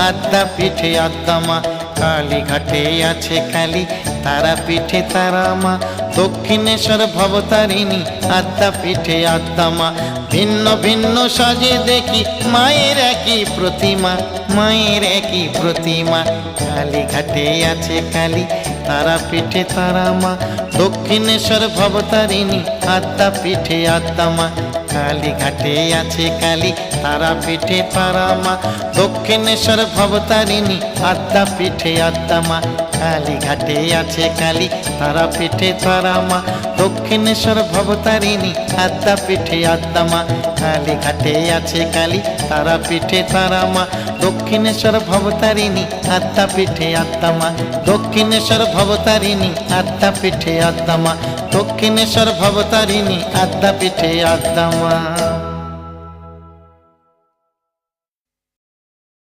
আদ্যা পিঠে আদ্যা মা। কালীঘাটে আছে কালী, তারা পিঠে তারা মা। দক্ষিণেশ্বর ভবতারিণী, আদ্যা পিঠে আদ্যা মা। ভিন্ন ভিন্ন সাজে দেখি মায়ের একই প্রতিমা, মায়ের একই প্রতিমা। কালীঘাটে আছে কালী, তারা পিঠে তারা মা। দক্ষিণেশ্বর ভবতারিণী, আদ্যা পিঠে আদ্যা মা। কালীঘাটে আছে কালী, তারা পিঠে তারা মা। দক্ষিণেশ্বর ভবতারিণী, আদ্যা পিঠে আদ্যা মা। কালীঘাটে আছে কালী, তারা পিঠে তারা মা। দক্ষিণেশ্বর ভবতারিণী, আদ্যা পিঠে আদ্যা মা। কালীঘাটে আছে কালী, তারা পিঠে তারা মা। দক্ষিণেশ্বর ভবতারিণী, আদ্যা পিঠে আদ্যা মা। দক্ষিণেশ্বর ভবতারিণী, আদ্যা পিঠে আদ্যা মা। দক্ষিণেশ্বর ভবতারিণী, আদ্যা পিঠে আদ্যা মা।